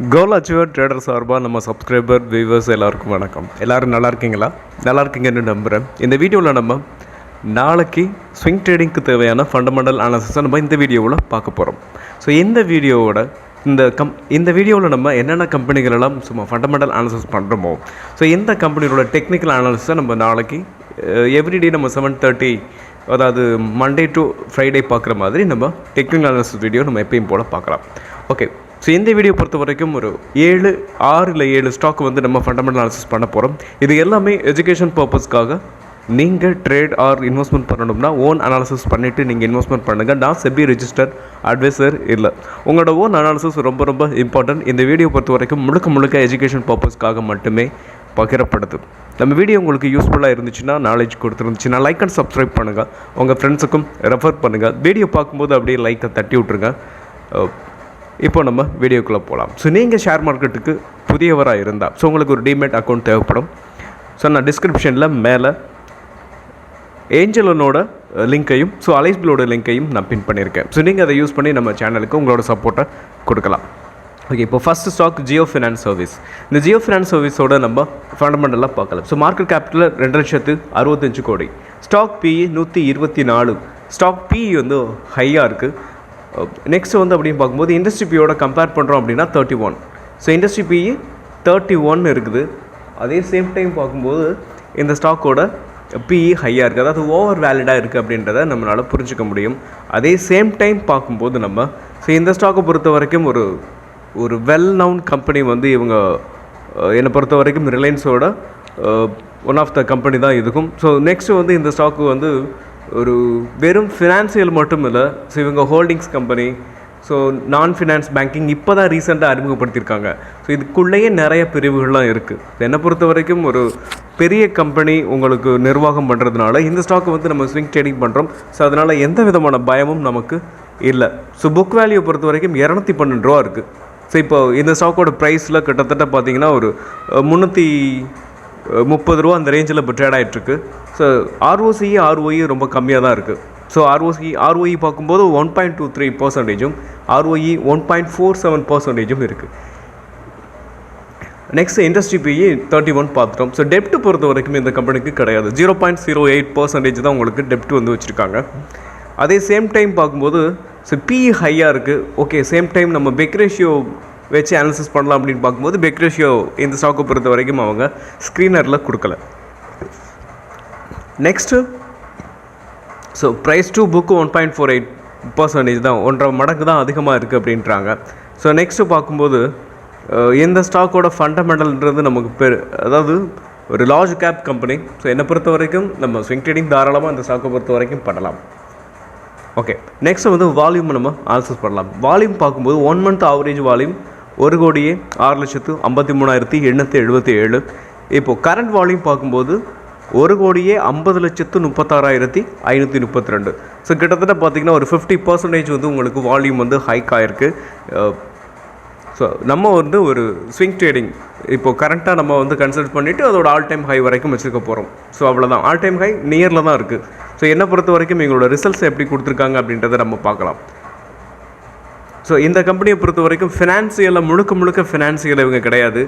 கோல் achiever trader சார்பாக நம்ம subscriber viewers எல்லாருக்கும் வணக்கம். எல்லோரும் நல்லா இருக்கீங்களா? நல்லா இருக்கீங்கன்னு நம்புகிறேன். இந்த வீடியோவில் நம்ம நாளைக்கு ஸ்விங் ட்ரேடிங்க்கு தேவையான ஃபண்டமெண்டல் அனாலிசிஸை நம்ம இந்த வீடியோவில் பார்க்க போகிறோம். ஸோ இந்த வீடியோவில் நம்ம என்னென்ன கம்பெனிகளெல்லாம் சும்மா ஃபண்டமெண்டல் அனாலிசிஸ் பண்ணுறோமோ, ஸோ இந்த கம்பெனியோட டெக்னிக்கல் அனாலிசிஸை நம்ம நாளைக்கு எவ்ரிடே நம்ம 7:30, அதாவது மண்டே டு ஃப்ரைடே பார்க்குற மாதிரி நம்ம டெக்னிக்கல் அனாலிசிஸ் வீடியோ நம்ம எப்பயும் போல் பார்க்கலாம். ஓகே, ஸோ இந்த வீடியோ பொறுத்த வரைக்கும் ஒரு 6 இல்லை 7 ஸ்டாக் வந்து நம்ம ஃபண்டமெண்டல் அனாலிசிஸ் பண்ண போகிறோம். இது எல்லாமே எஜுகேஷன் பர்பஸ்க்காக. நீங்கள் ட்ரேட் ஆர் இன்வெஸ்ட்மெண்ட் பண்ணணும்னா ஓன் அனாலிசிஸ் பண்ணிவிட்டு நீங்கள் இன்வெஸ்ட்மெண்ட் பண்ணுங்கள். நான் செபி ரெஜிஸ்டர்ட் அட்வைசர் இல்லை. உங்களோட ஓன் அனாலிசிஸ் ரொம்ப ரொம்ப இம்பார்ட்டன்ட். இந்த வீடியோ பொறுத்த வரைக்கும் முழுக்க எஜுகேஷன் பர்பஸ்க்காக மட்டுமே பகிரப்படுது. நம்ம வீடியோ உங்களுக்கு யூஸ்ஃபுல்லாக இருந்துச்சுன்னா, நாலேஜ் கொடுத்துருந்துச்சுன்னா லைக் அண்ட் சப்ஸ்கிரைப் பண்ணுங்கள். உங்கள் ஃப்ரெண்ட்ஸுக்கும் ரெஃபர் பண்ணுங்கள். வீடியோ பார்க்கும்போது அப்படியே லைக்கை தட்டி விட்ருங்க. இப்போ நம்ம வீடியோக்குள்ளே போகலாம். ஸோ நீங்கள் ஷேர் மார்க்கெட்டுக்கு புதியவராக இருந்தால், ஸோ உங்களுக்கு ஒரு டிமேட் அக்கௌண்ட் தேவைப்படும். ஸோ நான் டிஸ்கிரிப்ஷனில் மேலே ஏஞ்சலனோட லிங்க்கையும் அலைஸ்பிளோட லிங்க்கையும் நான் பின் பண்ணியிருக்கேன். ஸோ நீங்கள் அதை யூஸ் பண்ணி நம்ம சேனலுக்கு உங்களோட சப்போர்ட்டை கொடுக்கலாம். ஓகே, இப்போ first stock Jio finance service. இந்த ஜியோ ஃபினான்ஸ் சர்வீஸோட நம்ம ஃபண்டமெண்டலாக பார்க்கலாம். ஸோ மார்க்கெட் கேபிட்டல் 2,65 கோடி. Stock PE 124. ஸ்டாக் PE வந்து ஹையாக இருக்குது. நெக்ஸ்ட் வந்து அப்படின்னு பார்க்கும்போது இண்டஸ்ட்ரி பியோட கம்பேர் பண்ணுறோம் அப்படின்னா 31. ஸோ இண்டஸ்ட்ரி PE 31 இருக்குது. அதே சேம் டைம் பார்க்கும்போது இந்த ஸ்டாக்கோட PE ஹையாக இருக்குது, அதாவது ஓவர் வேலிடாக இருக்குது அப்படின்றத நம்மளால் புரிஞ்சிக்க முடியும். அதே சேம் டைம் பார்க்கும்போது நம்ம இந்த ஸ்டாக்கை பொறுத்த வரைக்கும் ஒரு வெல் நவுன் கம்பெனி வந்து இவங்க என்னை பொறுத்த வரைக்கும் ரிலையன்ஸோட ஒன் ஆஃப் த கம்பெனி தான் இதுக்கும். ஸோ நெக்ஸ்ட்டு வந்து இந்த ஸ்டாக்கு வந்து ஒரு வெறும் ஃபினான்சியல் மட்டும் இல்லை. ஸோ இவங்க ஹோல்டிங்ஸ் கம்பெனி, ஸோ நான் ஃபினான்ஸ் பேங்கிங் இப்போ தான் ரீசெண்டாக அறிமுகப்படுத்தியிருக்காங்க. ஸோ இதுக்குள்ளேயே நிறைய பிரிவுகள்லாம் இருக்குது. என்னை பொறுத்த வரைக்கும் ஒரு பெரிய கம்பெனி உங்களுக்கு நிர்வாகம் பண்ணுறதுனால இந்த ஸ்டாக்கை வந்து நம்ம ஸ்விங் ட்ரேடிங் பண்ணுறோம். ஸோ அதனால் எந்த விதமான பயமும் நமக்கு இல்லை. ஸோ புக் வேல்யூ பொறுத்த வரைக்கும் 212 ரூபா இருக்குது. ஸோ இப்போ இந்த ஸ்டாக்கோட ப்ரைஸில் கிட்டத்தட்ட பார்த்திங்கன்னா ஒரு 330 ரூபா அந்த ரேஞ்சில் இப்போ ட்ரேட் ஆகிட்டுருக்கு. ஸோ ROE ரொம்ப கம்மியாக தான் இருக்குது. ஸோ ROE பார்க்கும்போது 1.23%, ROE 1.47% இருக்குது. நெக்ஸ்ட் இண்டஸ்ட்ரி PE 31 பார்த்துட்டோம். ஸோ டெப்ட் பொறுத்த வரைக்கும் இந்த கம்பெனிக்கு கிடையாது. 0.08% தான் உங்களுக்கு டெப்ட் வந்து வச்சுருக்காங்க. அதே சேம் டைம் பார்க்கும்போது PE ஹையாக இருக்குது. ஓகே, சேம் டைம் நம்ம பெக் ரேஷியோ வச்சு அனாலிசிஸ் பண்ணலாம் அப்படின்னு பார்க்கும்போது பெக் ரேஷியோ இந்த ஸ்டாக்கை பொறுத்த வரைக்கும் அவங்க ஸ்க்ரீனரில் கொடுக்கல. Next so price to book 1.48% தான், 1.5 மடங்கு தான் அதிகமாக இருக்குது அப்படின்றாங்க. ஸோ நெக்ஸ்ட்டு பார்க்கும்போது இந்த ஸ்டாக்கோட ஃபண்டமெண்டல்ன்றது நமக்கு அதாவது ஒரு லார்ஜ் கேப் கம்பெனி. ஸோ என்னை பொறுத்த வரைக்கும் நம்ம ஸ்விங் ட்ரேடிங் தாராளமாக இந்த ஸ்டாக்கை பொறுத்த வரைக்கும் பண்ணலாம். ஓகே, நெக்ஸ்ட்டு வந்து வால்யூம் நம்ம அனாலிசிஸ் பண்ணலாம். வால்யூம் பார்க்கும்போது 1 மந்த் ஆவரேஜ் வால்யூம் 1,6,53,877. இப்போது கரண்ட் வால்யூம் பார்க்கும்போது 1,50,36,532. ஸோ கிட்டத்தட்ட பார்த்திங்கன்னா ஒரு 50% வந்து உங்களுக்கு வால்யூம் வந்து ஹைக் ஆகிருக்கு. ஸோ நம்ம வந்து ஒரு ஸ்விங் ட்ரேடிங் இப்போது கரண்ட்டாக நம்ம வந்து கன்சிடர் பண்ணிவிட்டு அதோட ஆல் டைம் ஹை வரைக்கும் வச்சுருக்க போகிறோம். ஸோ அவ்வளோதான், ஆல் டைம் ஹை நியரில் தான் இருக்குது. ஸோ என்னை பொறுத்த வரைக்கும் எங்களோட ரிசல்ட்ஸ் எப்படி கொடுத்துருக்காங்க அப்படின்றத நம்ம பார்க்கலாம். ஸோ இந்த கம்பெனியை பொறுத்த வரைக்கும் ஃபினான்சியலில் முழுக்க ஃபினான்சியல் இவங்க கிடையாது.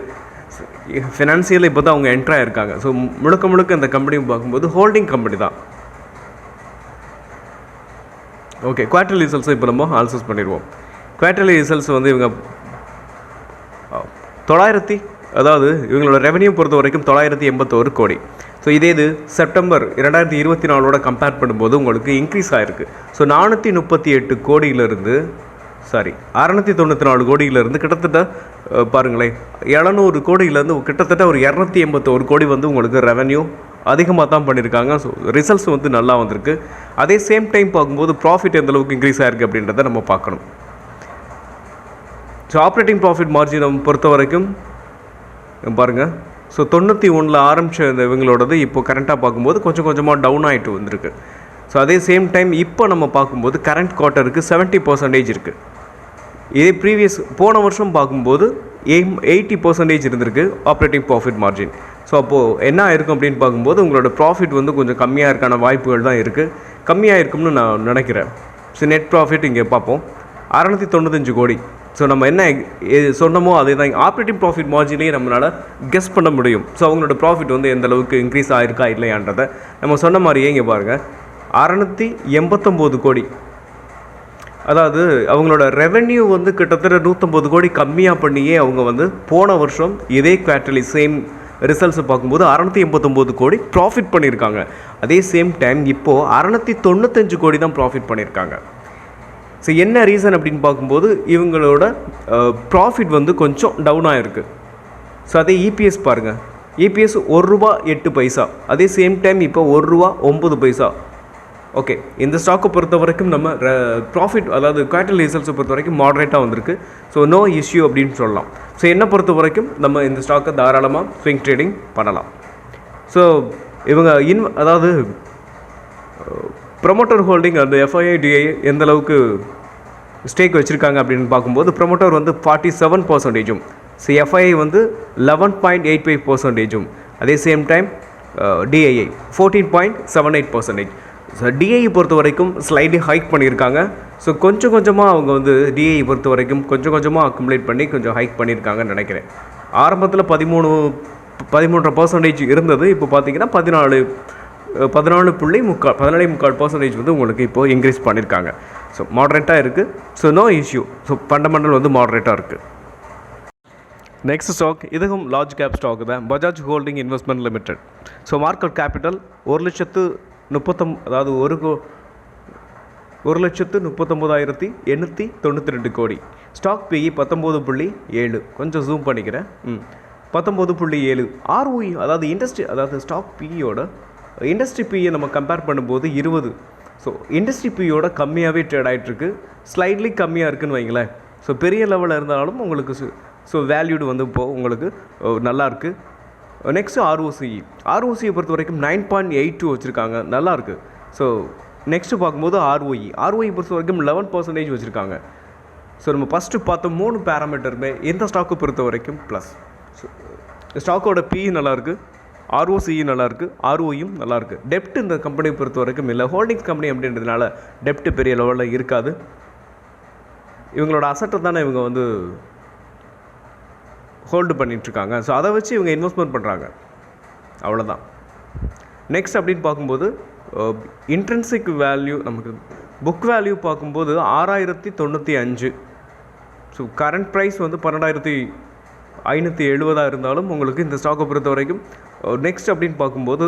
ஃபினான்சியலில் இப்போ தான் அவங்க என்ட்ராக இருக்காங்க. ஸோ முழுக்க இந்த கம்பெனியை பார்க்கும்போது ஹோல்டிங் கம்பெனி தான். ஓகே, குவார்ட்டர்லி ரிசல்ட்ஸை இப்போ நம்ம அனாலிசிஸ் பண்ணிடுவோம். குவார்ட்டர்லி ரிசல்ட்ஸ் வந்து இவங்க 900, அதாவது இவங்களோட ரெவன்யூ பொறுத்த வரைக்கும் 981 கோடி. ஸோ இது செப்டம்பர் 2024 கம்பேர் பண்ணும்போது உங்களுக்கு இன்க்ரீஸ் ஆகிருக்கு. ஸோ 438 கோடியிலிருந்து 694 கோடியிலேருந்து கிட்டத்தட்ட பாருங்களேன் 700 கோடியிலேருந்து கிட்டத்தட்ட ஒரு 281 கோடி வந்து உங்களுக்கு ரெவன்யூ அதிகமாக தான் பண்ணியிருக்காங்க. ஸோ ரிசல்ட்ஸ் வந்து நல்லா வந்திருக்கு. அதே சேம் டைம் பார்க்கும்போது ப்ராஃபிட் எந்தளவுக்கு இன்க்ரீஸ் ஆகிருக்கு அப்படின்றத நம்ம பார்க்கணும். ஸோ ஆப்ரேட்டிங் ப்ராஃபிட் மார்ஜினை பொறுத்த வரைக்கும் பாருங்கள், ஸோ 91 ஆரம்பித்த இந்த இவங்களோடது இப்போ கரண்ட்டாக பார்க்கும்போது கொஞ்சமாக டவுன் ஆகிட்டு வந்திருக்கு. ஸோ அதே சேம் டைம் இப்போ நம்ம பார்க்கும்போது கரண்ட் குவார்ட்டருக்கு 70% இருக்குது. இதே போன வருஷம் பார்க்கும்போது 80% இருந்திருக்கு ஆப்ரேட்டிங் ப்ராஃபிட் மார்ஜின். ஸோ அப்போது என்ன ஆயிருக்கும் அப்படின்னு பார்க்கும்போது உங்களோட ப்ராஃபிட் வந்து கொஞ்சம் கம்மியாக இருக்கான வாய்ப்புகள் தான் இருக்குது. கம்மியாக இருக்கும்னு நான் நினைக்கிறேன். ஸோ நெட் ப்ராஃபிட் இங்கே பார்ப்போம். 695 கோடி. ஸோ நம்ம என்ன சொன்னமோ அதே தான் ஆப்ரேட்டிங் ப்ராஃபிட் மார்ஜின்லேயே நம்மளால் கெஸ் பண்ண முடியும். ஸோ அவங்களோட ப்ராஃபிட் வந்து எந்த அளவுக்கு இன்க்ரீஸ் ஆகிருக்கா இல்லையான்றதை நம்ம சொன்ன மாதிரியே இங்கே பாருங்கள் 689 கோடி, அதாவது அவங்களோட ரெவென்யூ வந்து கிட்டத்தட்ட 150 கோடி கம்மியாக பண்ணியே அவங்க வந்து போன வருஷம் இதே குவார்ட்டர்லி சேம் ரிசல்ட்ஸை பார்க்கும்போது 689 கோடி ப்ராஃபிட் பண்ணியிருக்காங்க. அதே சேம் டைம் இப்போது 695 கோடி தான் ப்ராஃபிட் பண்ணியிருக்காங்க. ஸோ என்ன ரீசன் அப்படின்னு பார்க்கும்போது இவங்களோட ப்ராஃபிட் வந்து கொஞ்சம் டவுன் ஆகிருக்கு. ஸோ அதே இபிஎஸ் பாருங்கள், இபிஎஸ் ₹1.08, அதே சேம் டைம் இப்போ ₹1.09. ஓகே, இந்த ஸ்டாக்கை பொறுத்த வரைக்கும் நம்ம ப்ராஃபிட் அதாவது குவார்ட்டர்லி ரிசல்ட்ஸை பொறுத்த வரைக்கும் மாடரேட்டாக வந்திருக்கு. ஸோ நோ இஷ்யூ அப்படின்னு சொல்லலாம். ஸோ என்னை பொறுத்த வரைக்கும் நம்ம இந்த ஸ்டாக்கை தாராளமாக ஸ்விங் ட்ரேடிங் பண்ணலாம். ஸோ இவங்க அதாவது ப்ரொமோட்டர் ஹோல்டிங் அந்த எஃப்ஐஐடிஐ எந்த அளவுக்கு ஸ்டேக் வச்சுருக்காங்க அப்படின்னு பார்க்கும்போது ப்ரொமோட்டர் வந்து 47%, ஸோ எஃப்ஐஐ வந்து 11.85%, அதே same time DII 14.78%. So DI பொறுத்த வரைக்கும் ஸ்லைட்லி ஹைக் பண்ணியிருக்காங்க. ஸோ கொஞ்சம் கொஞ்சமாக அவங்க வந்து டிஐ பொறுத்த வரைக்கும் கொஞ்சம் கொஞ்சமாக அக்குமுலேட் பண்ணி கொஞ்சம் ஹைக் பண்ணியிருக்காங்கன்னு நினைக்கிறேன். ஆரம்பத்தில் 13.5% இருந்தது, இப்போ பார்த்தீங்கன்னா 14.3% வந்து உங்களுக்கு இப்போது இன்க்ரீஸ் பண்ணியிருக்காங்க. ஸோ மாடரேட்டாக இருக்குது. So no issue. So fundamental வந்து மாடரேட்டாக இருக்குது. நெக்ஸ்ட் ஸ்டாக் இதுவும் லார்ஜ் கேப் ஸ்டாக் தான், Bajaj holding investment limited. So market capital 1,39,892 கோடி. ஸ்டாக் பிஇ 19.7, கொஞ்சம் ஜூம் பண்ணிக்கிறேன், 19.7. ஆர்ஓஇ அதாவது இண்டஸ்ட்ரி அதாவது ஸ்டாக் பிஇயோட இண்டஸ்ட்ரி பிஇயை நம்ம கம்பேர் பண்ணும்போது 20. ஸோ இண்டஸ்ட்ரி பிஇயோட கம்மியாகவே ட்ரேட் ஆகிட்டுருக்கு, ஸ்லைட்லி கம்மியாக இருக்குதுன்னு வைங்களேன். ஸோ பெரிய லெவலில் இருந்தாலும் உங்களுக்கு ஸோ வேல்யூடு வந்து இப்போது உங்களுக்கு நல்லாயிருக்கு. நெக்ஸ்ட்டு ஆர்ஓசியை பொறுத்த வரைக்கும் 9.82 வச்சுருக்காங்க, நல்லாயிருக்கு. ஸோ நெக்ஸ்ட்டு பார்க்கும்போது ஆர்ஓஇ பொறுத்த வரைக்கும் 11% வச்சுருக்காங்க. ஸோ நம்ம ஃபஸ்ட்டு பார்த்த 3 பேராமீட்டருமே எந்த ஸ்டாக்கை பொறுத்த வரைக்கும் ப்ளஸ். ஸோ ஸ்டாக்கோட பிஇ நல்லாயிருக்கு, ஆர்ஓசிஇ நல்லாயிருக்கு, ஆர்ஓயும் நல்லாயிருக்கு. டெப்ட் இந்த கம்பெனியை பொறுத்த வரைக்கும் இல்லை, ஹோல்டிங்ஸ் கம்பெனி அப்படின்றதுனால டெப்ட் பெரிய லெவலில் இருக்காது. இவங்களோட அசட்டை தானே இவங்க வந்து ஹோல்டு பண்ணிகிட்ருக்காங்க. ஸோ அதை வச்சு இவங்க இன்வெஸ்ட்மெண்ட் பண்ணுறாங்க, அவ்வளோதான். நெக்ஸ்ட் அப்படின்னு பார்க்கும்போது இன்ட்ரென்சிக் வேல்யூ, நமக்கு புக் வேல்யூ பார்க்கும்போது 6,095. ஸோ கரண்ட் ப்ரைஸ் வந்து 12,570 இருந்தாலும் உங்களுக்கு இந்த ஸ்டாக்கை பொறுத்த வரைக்கும் நெக்ஸ்ட் அப்படின்னு பார்க்கும்போது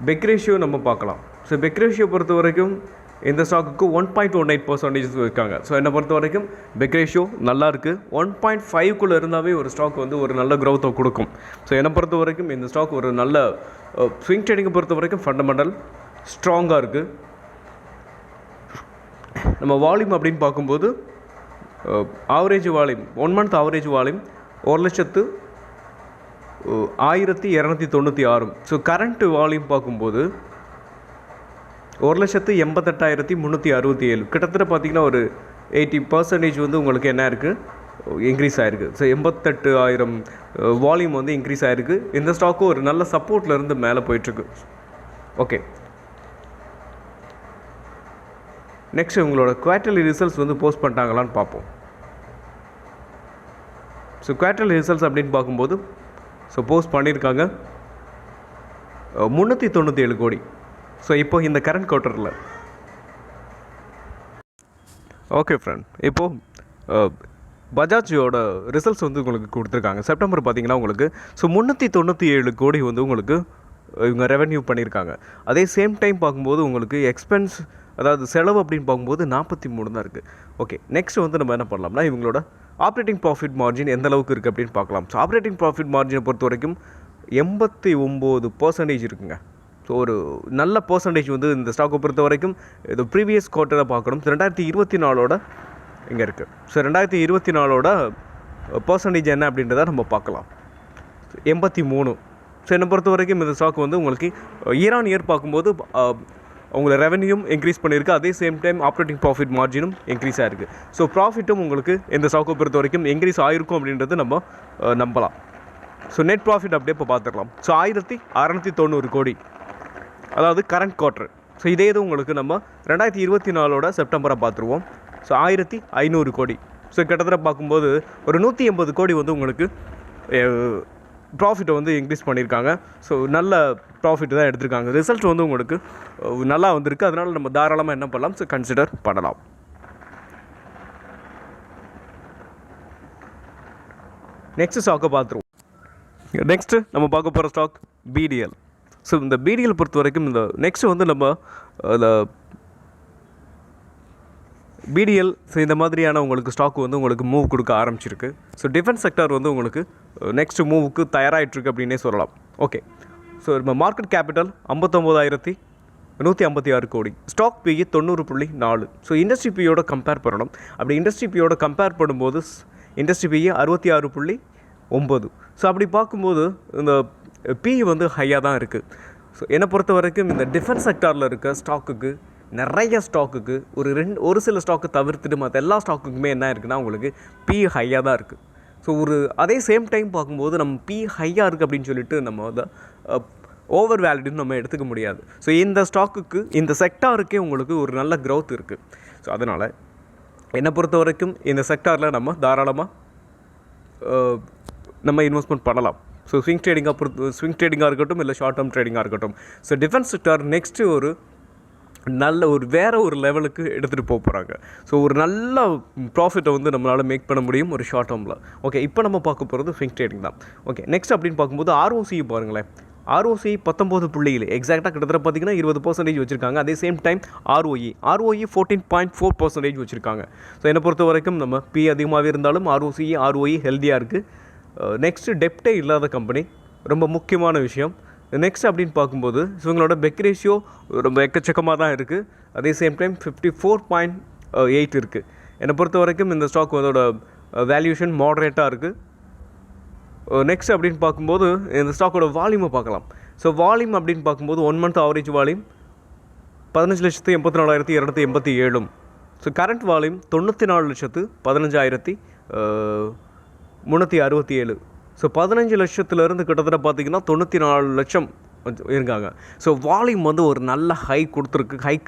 பெக் ரேஷியோ நம்ம பார்க்கலாம். ஸோ பெக் ரேஷியோ பொறுத்த வரைக்கும் இந்த ஸ்டாக்குக்கு 1.18% இருக்காங்க. ஸோ என்னை பொறுத்த வரைக்கும் பெக் ரேஷியோ நல்லாயிருக்கு. 1.5 இருந்தாவே ஒரு ஸ்டாக் வந்து ஒரு நல்ல க்ரோத்தை கொடுக்கும். ஸோ என்னை பொறுத்த வரைக்கும் இந்த ஸ்டாக் ஒரு நல்ல ஸ்விங் ட்ரேடிங்கை பொறுத்த வரைக்கும் ஃபண்டமெண்டல் ஸ்ட்ராங்காக இருக்குது. நம்ம வால்யூம் அப்படின்னு பார்க்கும்போது average volume 1 month average volume 1,02,296. So current volume பார்க்கும்போது 1,88,367. கிட்டத்தட்ட பார்த்திங்கன்னா ஒரு 80% வந்து உங்களுக்கு என்ன இருக்குது, இன்க்ரீஸ் ஆகிருக்கு. ஸோ 88,000 வால்யூம் வந்து இன்க்ரீஸ் ஆகிருக்கு. இந்த ஸ்டாக்கும் ஒரு நல்ல சப்போர்ட்டில் இருந்து மேலே போயிட்டுருக்கு. ஓகே, நெக்ஸ்ட் உங்களோட குவார்ட்டர்லி ரிசல்ட்ஸ் வந்து போஸ்ட் பண்ணிட்டாங்களான்னு பார்ப்போம். ஸோ குவார்ட்டர்லி ரிசல்ட்ஸ் அப்படின்னு பார்க்கும்போது ஸோ போஸ்ட் பண்ணியிருக்காங்க 397 கோடி. ஸோ இப்போ இந்த கரண்ட் குவார்ட்டரில் ஓகே ஃப்ரெண்ட், இப்போது பஜாஜோட ரிசல்ட்ஸ் வந்து உங்களுக்கு கொடுத்துருக்காங்க. செப்டம்பர் பார்த்திங்கன்னா உங்களுக்கு ஸோ 397 கோடி வந்து உங்களுக்கு இவங்க ரெவென்யூ பண்ணியிருக்காங்க. அதே சேம் டைம் பார்க்கும்போது உங்களுக்கு எக்ஸ்பென்ஸ் அதாவது செலவு அப்படின்னு பார்க்கும்போது 43 தான் இருக்குது. ஓகே, நெக்ஸ்ட் வந்து நம்ம என்ன பண்ணலாம்னா இவங்களோட ஆப்ரேட்டிங் ப்ராஃபிட் மார்ஜின் எந்த அளவுக்கு இருக்குது அப்படின்னு பார்க்கலாம். ஸோ ஆப்ரேட்டிங் ப்ராஃபிட் மார்ஜினை பொறுத்த வரைக்கும் 89% இருக்குங்க. ஸோ ஒரு நல்ல பர்சன்டேஜ் வந்து இந்த ஸ்டாக்கை பொறுத்த வரைக்கும் இது ப்ரீவியஸ் குவார்ட்டரை பார்க்கணும். 2024 இங்கே இருக்குது. ஸோ 2024 பர்சன்டேஜ் என்ன அப்படின்றத நம்ம பார்க்கலாம். 83. ஸோ என்னை பொறுத்த வரைக்கும் இந்த ஸ்டாக் வந்து உங்களுக்கு இயர் ஆன் இயர் பார்க்கும்போது உங்களை ரெவென்யூவும் இன்க்ரீஸ் பண்ணியிருக்கு. அதே சேம் டைம் ஆப்ரேட்டிங் ப்ராஃபிட் மார்ஜினும் இன்க்ரீஸ் ஆகிருக்கு. ஸோ ப்ராஃபிட்டும் உங்களுக்கு இந்த ஸ்டாக்கை பொறுத்த வரைக்கும் இன்க்ரீஸ் ஆகிருக்கும் அப்படின்றது நம்ம நம்பலாம். ஸோ நெட் ப்ராஃபிட் அப்படியே இப்போ பார்த்துக்கலாம். ஸோ 1,690 கோடி, அதாவது கரண்ட் குவார்ட்டர். ஸோ இதே இது உங்களுக்கு நம்ம 2024 செப்டம்பரை பார்த்துருவோம். ஸோ 1500 கோடி. ஸோ கிட்டத்தட்ட பார்க்கும்போது ஒரு 180 கோடி வந்து உங்களுக்கு ப்ராஃபிட்டை வந்து இன்க்ரீஸ் பண்ணியிருக்காங்க. ஸோ நல்ல ப்ராஃபிட் தான் எடுத்திருக்காங்க. ரிசல்ட் வந்து உங்களுக்கு நல்லா வந்திருக்கு. அதனால் நம்ம தாராளமாக என்ன பண்ணலாம், ஸோ கன்சிடர் பண்ணலாம். நெக்ஸ்ட் ஸ்டாக்கை பார்த்துருவோம். நெக்ஸ்ட்டு நம்ம பார்க்க போகிற ஸ்டாக் பிடிஎல். ஸோ இந்த பிடிஎல் பொறுத்த வரைக்கும் இந்த நெக்ஸ்ட் வந்து நம்ம பிடிஎல் ஸோ இந்த மாதிரியான உங்களுக்கு ஸ்டாக் வந்து உங்களுக்கு மூவ் கொடுக்க ஆரம்பிச்சிருக்கு. ஸோ டிஃபென்ஸ் செக்டார் வந்து உங்களுக்கு நெக்ஸ்ட் மூவுக்கு தயாராகிட்டுருக்கு அப்படின்னே சொல்லலாம். ஓகே, ஸோ நம்ம மார்க்கெட் கேபிட்டல் 59,156 கோடி, ஸ்டாக் பிஇ 90.4. ஸோ இண்டஸ்ட்ரி பியோட கம்பேர் பண்ணணும். அப்படி இண்டஸ்ட்ரி பியோட கம்பேர் பண்ணும்போது இண்டஸ்ட்ரி பிஇ 66.9. ஸோ அப்படி பார்க்கும்போது இந்த பிஇ வந்து ஹையாக தான் இருக்குது. ஸோ என்னை பொறுத்த வரைக்கும் இந்த டிஃபென்ஸ் செக்டாரில் இருக்க ஸ்டாக்குக்கு, நிறைய ஸ்டாக்குக்கு ஒரு சில ஸ்டாக்கு தவிர்த்துட்டு மற்ற எல்லா ஸ்டாக்குக்குமே என்ன இருக்குன்னா உங்களுக்கு பிஇ ஹையாக தான் இருக்குது. ஸோ அதே சேம் டைம் பார்க்கும்போது நம்ம பிஇ ஹையாக இருக்குது அப்படின்னு சொல்லிட்டு நம்ம அதை ஓவர் வேலிடுன்னு நம்ம எடுத்துக்க முடியாது. ஸோ இந்த ஸ்டாக்குக்கு, இந்த செக்டாருக்கே உங்களுக்கு ஒரு நல்ல க்ரோத் இருக்குது. ஸோ அதனால் என்னை பொறுத்த வரைக்கும் இந்த செக்டாரில் நம்ம தாராளமாக நம்ம இன்வெஸ்ட்மெண்ட் பண்ணலாம். ஸோ ஸ்விங் ட்ரேடிங்காக இருக்கட்டும், இல்லை ஷார்ட் டேர்ம் ட்ரேடிங்காக இருக்கட்டும். ஸோ டிஃபென்ஸ் செக்டார் நெக்ஸ்ட்டு வேறு ஒரு லெவலுக்கு எடுத்துகிட்டு போகிறாங்க. ஸோ ஒரு நல்ல ப்ராஃபிட்டை வந்து நம்மளால் மேக் பண்ண முடியும் ஒரு ஷார்ட் டேர்மில். ஓகே, இப்போ நம்ம பார்க்க போகிறது ஸ்விங் ட்ரேடிங் தான். ஓகே, நெக்ஸ்ட் அப்படின்னு பார்க்கும்போது ஆர்ஓசி பாருங்களேன். ஆர்ஓசி 19.7, எக்ஸாக்டாக கிட்டத்தட்ட பார்த்தீங்கன்னா 20% வச்சுருக்காங்க. அதே சேம் டைம் ஆர்ஓஇ 14.4% வச்சுருக்காங்க. ஸோ என்னை பொறுத்த வரைக்கும் நம்ம பி அதிகமாகவே இருந்தாலும் ஆர்ஓஇ ஹெல்த்தியாக இருக்குது. நெக்ஸ்ட்டு டெப்டே இல்லாத கம்பெனி, ரொம்ப முக்கியமான விஷயம். நெக்ஸ்ட் அப்படின்னு பார்க்கும்போது இவங்களோட பெக் ரேஷியோ ரொம்ப எக்கச்சக்கமாக தான் இருக்குது. அதே சேம் டைம் 54.8 இருக்குது. என்னை பொறுத்த வரைக்கும் இந்த ஸ்டாக் அதோட வேல்யூஷன் மாடரேட்டாக இருக்குது. நெக்ஸ்ட் அப்படின்னு பார்க்கும்போது இந்த ஸ்டாக்கோட வால்யூமை பார்க்கலாம். ஸோ வால்யூம் அப்படின்னு பார்க்கும்போது 1 month average volume 15,84,287. So current volume 94,15,367. So 15 லட்சத்துலேருந்து கிட்டத்தட்ட பார்த்திங்கன்னா 94 லட்சம் இருக்காங்க. ஸோ வால்யூம் வந்து ஒரு நல்ல ஹைக்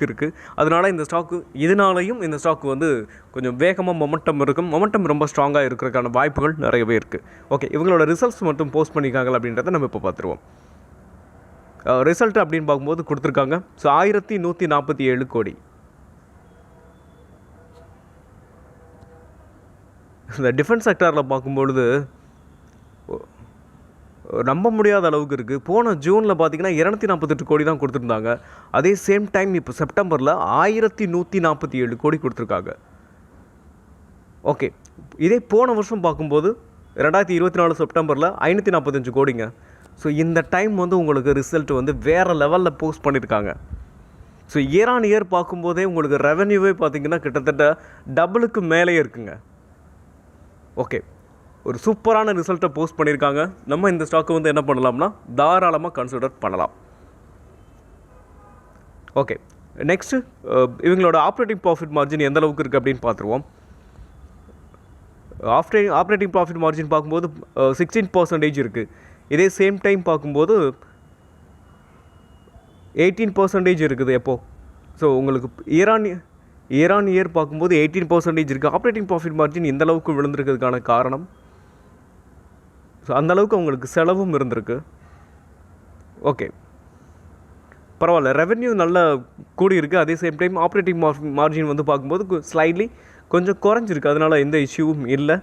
இருக்குது. அதனால் இந்த ஸ்டாக்கு இதனாலையும் இந்த ஸ்டாக்கு வந்து கொஞ்சம் வேகமாக மொமெண்டம் ரொம்ப ஸ்ட்ராங்காக இருக்கிறதுக்கான வாய்ப்புகள் நிறையவே இருக்குது. ஓகே, இவங்களோட ரிசல்ட்ஸ் மட்டும் போஸ்ட் பண்ணியிருக்காங்க அப்படின்றத நம்ம இப்போ பார்த்துருவோம். ரிசல்ட் அப்படின்னு பார்க்கும்போது கொடுத்துருக்காங்க. ஸோ 1147 கோடி. இந்த டிஃபென்ஸ் செக்டாரில் பார்க்கும்பொழுது நம்ப முடியாத அளவுக்கு இருக்குது. போன ஜூனில் பார்த்திங்கன்னா 248 கோடி தான் கொடுத்துருந்தாங்க. அதே சேம் டைம் இப்போ செப்டம்பரில் 1147 கோடி கொடுத்துருக்காங்க. ஓகே, இதே போன வருஷம் பார்க்கும்போது 2024 செப்டம்பரில் 545 கோடிங்க. ஸோ இந்த டைம் வந்து உங்களுக்கு ரிசல்ட் வந்து வேறு லெவலில் போஸ்ட் பண்ணியிருக்காங்க. ஸோ இயர் ஆன் இயர் பார்க்கும்போதே உங்களுக்கு ரெவென்யூவே பார்த்திங்கன்னா கிட்டத்தட்ட டபுளுக்கு மேலே இருக்குங்க. ஓகே, ஒரு சூப்பரான ரிசல்ட்டை போஸ்ட் பண்ணியிருக்காங்க. நம்ம இந்த ஸ்டாக்கை வந்து என்ன பண்ணலாம்னா தாராளமாக கன்சிடர் பண்ணலாம். ஓகே, நெக்ஸ்ட்டு இவங்களோட ஆப்ரேட்டிங் ப்ராஃபிட் மார்ஜின் எந்த அளவுக்கு இருக்குது அப்படின்னு பார்த்துருவோம். ஆப்ரேட்டிங் ப்ராஃபிட் மார்ஜின் பார்க்கும்போது 16% இருக்குது. இதே சேம் டைம் பார்க்கும்போது 18% இருக்குது. எப்போது ஸோ உங்களுக்கு இயர் ஆன் இயர் பார்க்கும்போது 18% இருக்குது. ஆப்ரேட்டிங் ப்ராஃபிட் மார்ஜின் இந்த அளவுக்கு விழுந்திருக்கிறதுக்கான காரணம், ஸோ அந்தளவுக்கு அவங்களுக்கு செலவும் இருந்திருக்கு. ஓகே, பரவாயில்ல, ரெவென்யூ நல்லா கூடி இருக்குது. அதே சேம் டைம் ஆப்ரேட்டிங் மார்ஜின் வந்து பார்க்கும்போது ஸ்லைட்லி கொஞ்சம் குறைஞ்சிருக்கு. அதனால் எந்த இஷ்யூவும் இல்லை,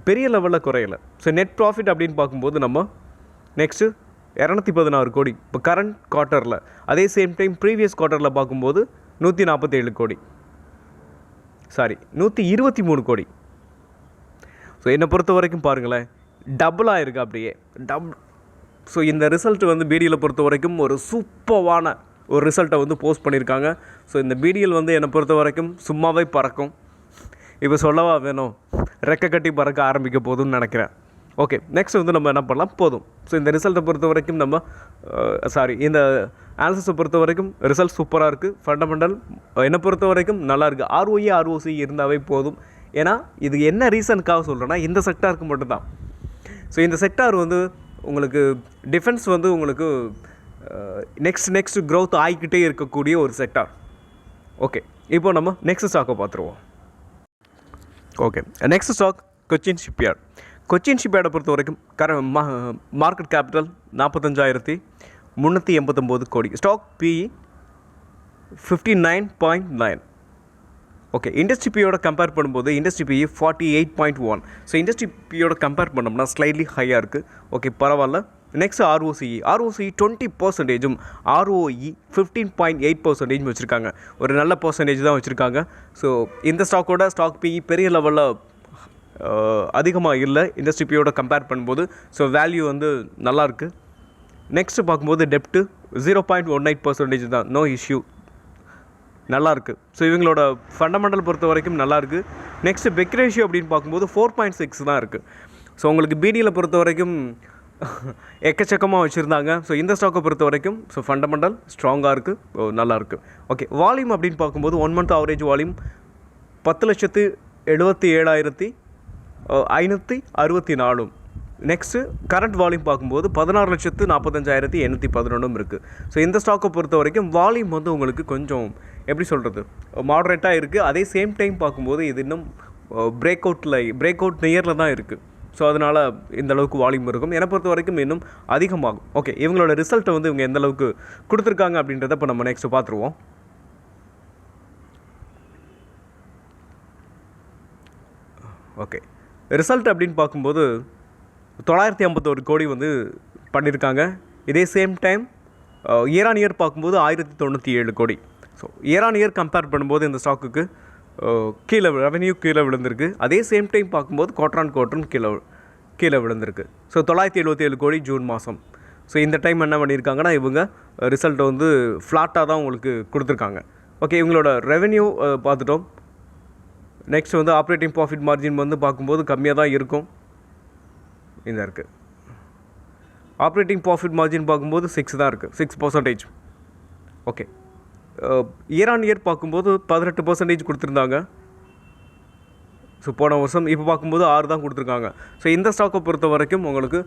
பெரிய லெவலில் குறையலை. ஸோ நெட் ப்ராஃபிட் அப்படின்னு பார்க்கும்போது நம்ம நெக்ஸ்ட்டு 216 கோடி இப்போ கரண்ட் குவார்ட்டரில். அதே சேம் டைம் ப்ரீவியஸ் குவார்ட்டரில் பார்க்கும்போது 147 கோடி, 123 கோடி. ஸோ என்னை பொறுத்த வரைக்கும் பாருங்களேன், டபுளாக இருக்குது அப்படியே ஸோ இந்த ரிசல்ட் வந்து பிடிஎல் பொறுத்த வரைக்கும் ஒரு சூப்பரான ஒரு ரிசல்ட்டை வந்து போஸ்ட் பண்ணியிருக்காங்க. ஸோ இந்த பிடிஎல் வந்து என்னை பொறுத்த வரைக்கும் சும்மாவே பறக்கும். இப்போ சொல்லவா வேணும், ரெக்க கட்டி பறக்க ஆரம்பிக்க போதும்னு நினைக்கிறேன். ஓகே, நெக்ஸ்ட் வந்து நம்ம என்ன பண்ணலாம் போதும். ஸோ இந்த ரிசல்ட்டை பொறுத்த வரைக்கும் நம்ம இந்த ஆன்சர்ஸை பொறுத்த வரைக்கும் ரிசல்ட் சூப்பராக இருக்குது. ஃபண்டமெண்டல் என்னை பொறுத்த வரைக்கும் நல்லா இருக்குது. ஆர்ஓசி இருந்தாவே போதும். ஏன்னா இது என்ன ரீசனுக்காக சொல்கிறேன்னா இந்த செக்டாருக்கு மட்டும்தான். ஸோ இந்த செக்டார் வந்து உங்களுக்கு டிஃபென்ஸ் வந்து உங்களுக்கு நெக்ஸ்ட் க்ரோத் ஆகிக்கிட்டே இருக்கக்கூடிய ஒரு செக்டார். ஓகே, இப்போ நம்ம நெக்ஸ்ட் ஸ்டாக்கை பார்த்துருவோம். Okay, next stock Cochin shipyard. Cochin ஷிப்யார்டை பொறுத்த வரைக்கும் market capital 45,389 crore. Stock PE 59.9. Okay, industry பியோட கம்பேர் பண்ணும்போது இண்டஸ்ட்ரி பிஇ 48.1. ஸோ இண்டஸ்ட்ரி பியோட கம்பேர் பண்ணோம்னா ஸ்லைட்லி ஹையாக இருக்குது. ஓகே, பரவாயில்ல. நெக்ஸ்ட் ROCE 20%, ROE 15.8% வச்சுருக்காங்க. ஒரு நல்ல பர்சன்டேஜ் தான் வச்சுருக்காங்க. ஸோ இந்த ஸ்டாக் பிஇ பெரிய லெவலில் அதிகமாக இல்லை இண்டஸ்ட்ரி பியோட கம்பேர் பண்ணும்போது. ஸோ வேல்யூ வந்து நல்லாயிருக்கு. நெக்ஸ்ட்டு பார்க்கும்போது டெப்ட்டு 0.18% தான், நோ இஷ்யூ, நல்லாயிருக்கு. ஸோ இவங்களோட ஃபண்டமெண்டல் பொறுத்த வரைக்கும் நல்லாயிருக்கு. நெக்ஸ்ட்டு பெக் ரேஷியோ அப்படின்னு பார்க்கும்போது 4.6 தான் இருக்குது. ஸோ உங்களுக்கு பிடியில் பொறுத்த வரைக்கும் எக்கச்சக்கமாக வச்சுருந்தாங்க. ஸோ இந்த ஸ்டாக்கை பொறுத்த வரைக்கும் ஸோ ஃபண்டமெண்டல் ஸ்ட்ராங்காக இருக்குது, நல்லாயிருக்கு. ஓகே, வால்யூம் அப்படின்னு பார்க்கும்போது 1 month average volume 10,77,564. Next current volume பார்க்கும்போது 16,45,811 இருக்குது. ஸோ இந்த ஸ்டாக்கை பொறுத்த வரைக்கும் வால்யூம் வந்து உங்களுக்கு கொஞ்சம் எப்படி சொல்கிறது, மாடரேட்டாக இருக்குது. அதே சேம் டைம் பார்க்கும்போது இது இன்னும் பிரேக் அவுட் நியரில் தான் இருக்குது. ஸோ அதனால் இந்த அளவுக்கு வால்யூம் இருக்கும். என்னை பொறுத்த வரைக்கும் இன்னும் அதிகமாகும். ஓகே, இவங்களோட ரிசல்ட்டை வந்து இவங்க எந்த அளவுக்கு கொடுத்துருக்காங்க அப்படின்றத இப்போ நம்ம நெக்ஸ்ட்டு பார்த்துருவோம். ஓகே, ரிசல்ட் அப்படின்னு பார்க்கும்போது 951 கோடி வந்து பண்ணியிருக்காங்க. இதே same time year on year பார்க்கும்போது 1097 கோடி. So year on year compare பண்ணும்போது இந்த ஸ்டாக்குக்கு ரெவென்யூ கீழே விழுந்திருக்கு. அதே சேம் டைம் பார்க்கும்போது குவார்டரும் கீழே விழுந்திருக்கு. ஸோ 977 கோடி ஜூன் மாதம். ஸோ இந்த டைம் என்ன பண்ணியிருக்காங்கன்னா இவங்க ரிசல்ட்டை வந்து ஃப்ளாட்டாக தான் உங்களுக்கு கொடுத்துருக்காங்க. ஓகே, இவங்களோட ரெவென்யூ பார்த்துட்டோம். நெக்ஸ்ட் வந்து ஆப்ரேட்டிங் ப்ராஃபிட் மார்ஜின் வந்து பார்க்கும்போது கம்மியாக தான் இருக்கும். இந்த இருக்குது ஆப்ரேட்டிங் ப்ராஃபிட் மார்ஜின் பார்க்கும்போது 6 தான் இருக்குது, 6%. ஓகே, இயர் ஆன் இயர் பார்க்கும்போது 18% கொடுத்துருந்தாங்க. ஸோ போன வருஷம். இப்போ பார்க்கும்போது 6 தான் கொடுத்துருக்காங்க. ஸோ இந்த ஸ்டாக்கை பொறுத்த வரைக்கும் உங்களுக்கு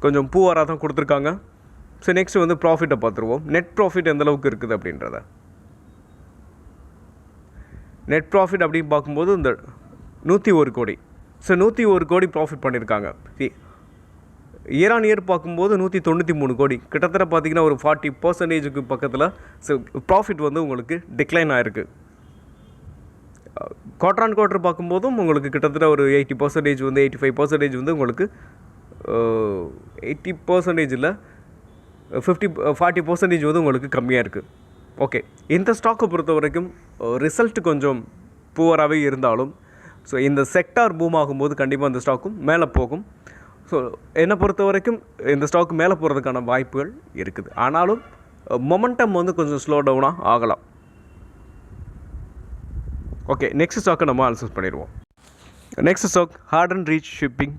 கொஞ்சம் பூவராக தான் கொடுத்துருக்காங்க. ஸோ நெக்ஸ்ட் வந்து ப்ராஃபிட்டை பார்த்துருவோம். நெட் ப்ராஃபிட் எந்தளவுக்கு இருக்குது அப்படின்றத. நெட் ப்ராஃபிட் அப்படின்னு பார்க்கும்போது இந்த 101 கோடி. ஸோ 101 கோடி ப்ராஃபிட் பண்ணியிருக்காங்க. இயர் ஆன் இயர் பார்க்கும்போது 193 கோடி, கிட்டத்தட்ட பார்த்திங்கன்னா ஒரு 40% பக்கத்தில். ஸோ ப்ராஃபிட் வந்து உங்களுக்கு டிக்ளைன் ஆகிருக்கு. குவார்டர் ஆன் குவார்டர் பார்க்கும்போதும் உங்களுக்கு கிட்டத்தட்ட ஒரு 80% வந்து 85% வந்து உங்களுக்கு 80% இல்லை 40% வந்து உங்களுக்கு கம்மியாக இருக்குது. ஓகே, இந்த ஸ்டாக்கை பொறுத்த வரைக்கும் ரிசல்ட் கொஞ்சம் புவராகவே இருந்தாலும் ஸோ இந்த செக்டார் பூம் ஆகும்போது கண்டிப்பாக இந்த ஸ்டாக்கும் மேலே போகும். ஸோ என்னை பொறுத்த வரைக்கும் இந்த ஸ்டாக் மேலே போகிறதுக்கான வாய்ப்புகள் இருக்குது. ஆனாலும் மொமெண்டம் வந்து கொஞ்சம் ஸ்லோ டவுனாக ஆகலாம். ஓகே, நெக்ஸ்ட் ஸ்டாக்கை நம்ம அனலைஸ் பண்ணிடுவோம். Next stock Garden Reach shipping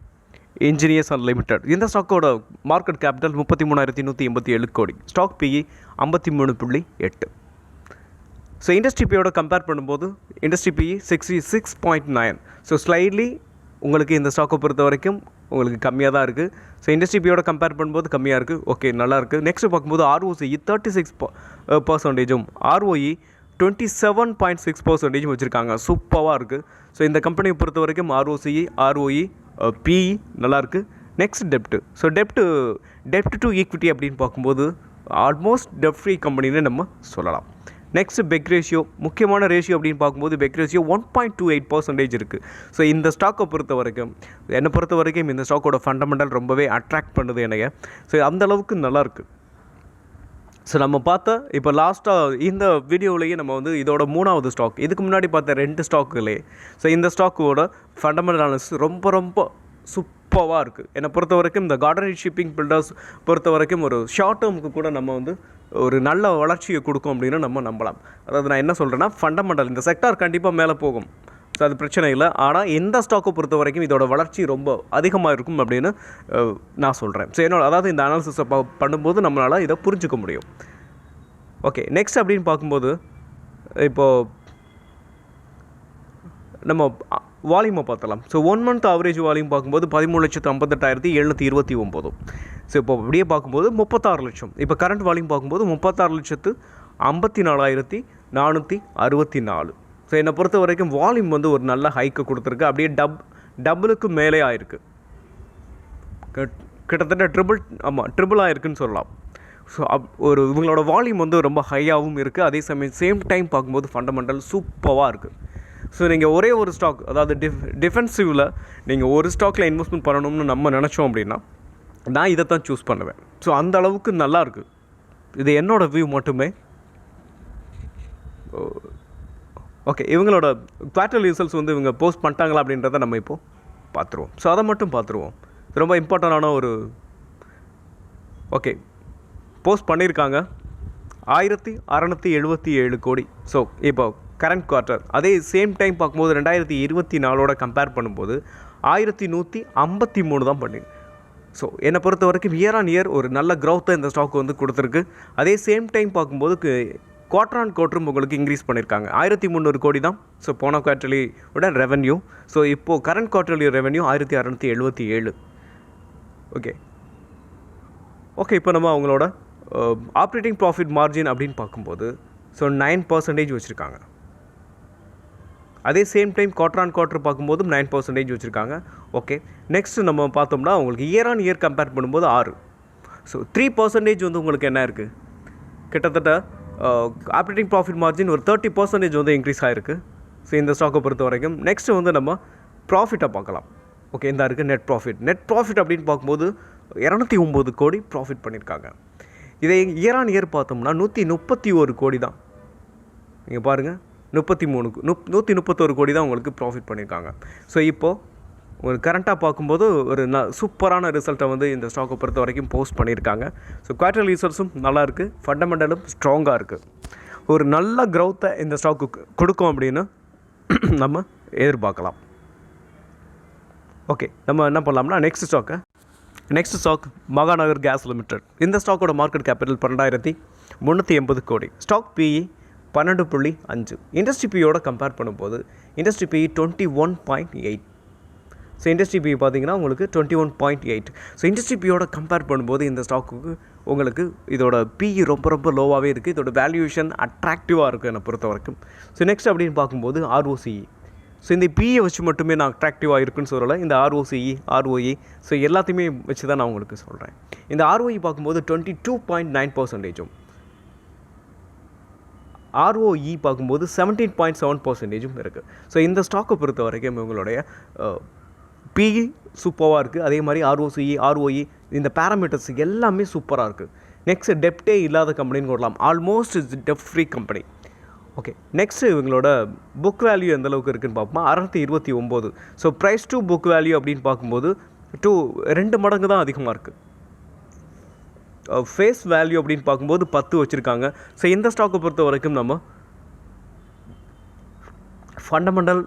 engineers unlimited. இந்த ஸ்டாக்கோட மார்க்கெட் கேபிட்டல் 33,187 கோடி. Stock PE 53.8. ஸோ இண்டஸ்ட்ரி பியோட கம்பேர் பண்ணும்போது இண்டஸ்ட்ரி பிஇ 66.9. ஸோ ஸ்லைட்லி உங்களுக்கு இந்த ஸ்டாக்கை பொறுத்த வரைக்கும் உங்களுக்கு கம்மியாக தான் இருக்குது. ஸோ இண்டஸ்ட்ரி பியோட கம்பேர் பண்ணும்போது கம்மியாக இருக்குது. ஓகே, நல்லாயிருக்கு. நெக்ஸ்ட் பார்க்கும்போது ROCE 36%, ROE 27.6% வச்சுருக்காங்க. சூப்பராக இருக்குது. ஸோ இந்த கம்பெனியை பொறுத்த வரைக்கும் ROCE, ROE, PE நல்லாயிருக்கு. Next டெப்ட்டு. So dept to equity அப்படின்னு பார்க்கும்போது ஆல்மோஸ்ட் டெப்ட் ஃப்ரீ கம்பெனின்னு நம்ம சொல்லலாம். நெக்ஸ்ட் பெக் ரேஷியோ, முக்கியமான ரேஷியோ அப்படின்னு பார்க்கும்போது பெக் ரேஷியோ 1.28% இருக்குது. ஸோ இந்த ஸ்டாக்கை பொறுத்த வரைக்கும் என்னை பொறுத்த வரைக்கும் இந்த ஸ்டாக்கோட ஃபண்டமெண்டல் ரொம்பவே அட்ராக்ட் பண்ணுது எனக்கு. ஸோ அந்தளவுக்கு நல்லாயிருக்கு. ஸோ நம்ம பார்த்த இப்போ லாஸ்ட்டாக இந்த வீடியோவிலேயே நம்ம வந்து இதோட 3வது ஸ்டாக், இதுக்கு முன்னாடி பார்த்த 2 ஸ்டாக்குகளே ஸோ இந்த ஸ்டாக்கோட ஃபண்டமெண்டல் அனாலிசிஸ் ரொம்ப சூப்பராக இருக்குது. என்னை பொறுத்த வரைக்கும் இந்த கார்டன் ஷிப்பிங் பில்டர்ஸ் பொறுத்த வரைக்கும் ஒரு ஷார்ட் டேர்முக்கு கூட நம்ம வந்து ஒரு நல்ல வளர்ச்சியை கொடுக்கும் அப்படின்னு நம்ம நம்பலாம். அதாவது நான் என்ன சொல்கிறேன்னா ஃபண்டமெண்டல் இந்த செக்டார் கண்டிப்பாக மேலே போகும். ஸோ அது பிரச்சனை இல்லை. ஆனால் எந்த ஸ்டாக்கை பொறுத்த வரைக்கும் இதோட வளர்ச்சி ரொம்ப அதிகமாக இருக்கும் அப்படின்னு நான் சொல்கிறேன். ஸோ அதாவது இந்த அனாலிசிஸை பண்ணும்போது நம்மளால் இதை புரிஞ்சிக்க முடியும். ஓகே, நெக்ஸ்ட் அப்படின்னு பார்க்கும்போது இப்போது நம்ம வால்யூமை பார்த்தலாம். ஸோ 1 மந்த் ஆவரேஜ் வால்யூம் பார்க்கும்போது 13,58,729. ஸோ இப்போ அப்படியே பார்க்கும்போது 36 லட்சம். இப்போ கரண்ட் வால்யூம் பார்க்கும்போது 36,54,464. ஸோ என்னை பொறுத்த வரைக்கும் வால்யூம் வந்து ஒரு நல்ல ஹைக்கு கொடுத்துருக்கு. அப்படியே டபுளுக்கு மேலே ஆயிருக்கு, கிட்டத்தட்ட ட்ரிபிள் ஆயிருக்குன்னு சொல்லலாம். ஸோ இவங்களோட வால்யூம் வந்து ரொம்ப ஹையாகவும் இருக்குது. அதே சமயம் சேம் டைம் பார்க்கும்போது ஃபண்டமெண்டல் சூப்பராக இருக்குது. ஸோ நீங்கள் ஒரே ஒரு ஸ்டாக், அதாவது டிஃபென்சிவில் நீங்கள் ஒரு ஸ்டாக்கில் இன்வெஸ்ட்மெண்ட் பண்ணணும்னு நம்ம நினச்சோம் அப்படின்னா நான் இதை தான் சூஸ் பண்ணுவேன். ஸோ அந்த அளவுக்கு நல்லாயிருக்கு. இது என்னோடய வியூ மட்டுமே. ஓகே, இவங்களோட குவார்ட்டர்லி ரிசல்ட்ஸ் வந்து இவங்க போஸ்ட் பண்ணிட்டாங்களா அப்படின்றத நம்ம இப்போது பார்த்துருவோம். ஸோ அதை மட்டும் பார்த்துருவோம். ரொம்ப இம்பார்ட்டண்டான ஒரு ஓகே போஸ்ட் பண்ணியிருக்காங்க 1677 கோடி. ஸோ இப்போ கரண்ட் குவார்ட்டர், அதே சேம் டைம் பார்க்கும்போது 2024 கம்பேர் பண்ணும்போது 1153 தான் பண்ணி. ஸோ என்னை பொறுத்த வரைக்கும் இயர் ஆன் இயர் ஒரு நல்ல க்ரோத்தை இந்த ஸ்டாக் வந்து கொடுத்துருக்கு. அதே சேம் டைம் பார்க்கும்போது குவார்ட்டர் ஆன் குவார்ட்டரும் உங்களுக்கு இன்க்ரீஸ் பண்ணியிருக்காங்க. 1300 கோடி தான் ஸோ போன குவார்ட்டர்லியோட ரெவன்யூ. ஸோ இப்போது கரண்ட் குவார்ட்டர்லி ரெவன்யூ 1677. ஓகே இப்போ நம்ம அவங்களோட ஆப்ரேட்டிங் ப்ராஃபிட் மார்ஜின் அப்படின்னு பார்க்கும்போது ஸோ 9% வச்சுருக்காங்க. அதே same time quarter on quarter பார்க்கும்போதும் 9% வச்சுருக்காங்க. ஓகே, நெக்ஸ்ட்டு நம்ம பார்த்தோம்னா உங்களுக்கு இயர் ஆன் இயர் கம்பேர் பண்ணும்போது 6. ஸோ 3% வந்து உங்களுக்கு என்ன இருக்குது, கிட்டத்தட்ட ஆப்ரேட்டிங் ப்ராஃபிட் மார்ஜின் ஒரு 30% வந்து இன்க்ரீஸ் ஆகிருக்கு. ஸோ இந்த ஸ்டாக்கை பொறுத்த வரைக்கும் நெக்ஸ்ட்டு வந்து நம்ம ப்ராஃபிட்டை பார்க்கலாம். ஓகே, இந்த இருக்குது நெட் ப்ராஃபிட் அப்படின்னு பார்க்கும்போது 209 கோடி ப்ராஃபிட் பண்ணியிருக்காங்க. இதை இயர் ஆன் இயர் பார்த்தோம்னா 131 கோடி தான். நீங்கள் பாருங்கள், 131 கோடி தான் உங்களுக்கு ப்ராஃபிட் பண்ணியிருக்காங்க. ஸோ இப்போது ஒரு கரண்ட்டாக பார்க்கும்போது ஒரு சூப்பரான ரிசல்ட்டை வந்து இந்த ஸ்டாக்கை பொறுத்த வரைக்கும் போஸ்ட் பண்ணியிருக்காங்க. ஸோ குவார்ட்டர் ரிசல்ட்ஸும் நல்லாயிருக்கு, ஃபண்டமெண்டலும் ஸ்ட்ராங்காக இருக்குது. ஒரு நல்ல க்ரௌத்தை இந்த ஸ்டாக்கு கொடுக்கும் அப்படின்னு நம்ம எதிர்பார்க்கலாம். ஓகே, நம்ம என்ன பண்ணலாம்னா next stock Mahanagar gas limited. இந்த ஸ்டாக்கோட மார்க்கெட் கேபிட்டல் 12,380 கோடி. Stock PE 12.5. இண்டஸ்ட்ரி பியோட கம்பேர் பண்ணும்போது industry PE 21.8. So industry PE பார்த்தீங்கன்னா உங்களுக்கு 21.8. ஸோ இண்டஸ்ட்ரி பியோட கம்பேர் பண்ணும்போது இந்த ஸ்டாக்குக்கு உங்களுக்கு இதோட பிஇ ரொம்ப லோவாகவே இருக்குது. இதோட வேல்யூஷன் அட்ராக்டிவாக இருக்குது என்னை பொறுத்த வரைக்கும். ஸோ நெக்ஸ்ட் அப்படின்னு பார்க்கும்போது ROCE. ஸோ இந்த பிஇயை வச்சு மட்டுமே நான் அட்ராக்டிவாக இருக்குன்னு சொல்லலை, இந்த ROE ஸோ எல்லாத்தையுமே வச்சு தான் நான் உங்களுக்கு சொல்கிறேன். இந்த ROE பார்க்கும்போது 22.9%, ROE பார்க்கும்போது 17.7% இருக்குது. ஸோ இந்த ஸ்டாக்கை பொறுத்த வரைக்கும் இவங்களுடைய பிஇ சூப்பராக இருக்குது. அதே மாதிரி ROE இந்த பேராமீட்டர்ஸ் எல்லாமே சூப்பராக இருக்குது. நெக்ஸ்ட் டெப்டே இல்லாத கம்பெனின்னு சொல்லலாம், ஆல்மோஸ்ட் டெப்ட் ஃப்ரீ கம்பெனி. ஓகே, நெக்ஸ்ட்டு இவங்களோட புக் வேல்யூ எந்த அளவுக்கு இருக்குதுன்னு பார்ப்போமா, 629. So price to book value அப்படின்னு பார்க்கும்போது 2 மடங்கு தான் அதிகமாக இருக்குது. ஃபேஸ் வேல்யூ அப்படின்னு பார்க்கும்போது 10 வச்சுருக்காங்க. ஸோ இந்த ஸ்டாக்கை பொறுத்த வரைக்கும் நம்ம ஃபண்டமெண்டல்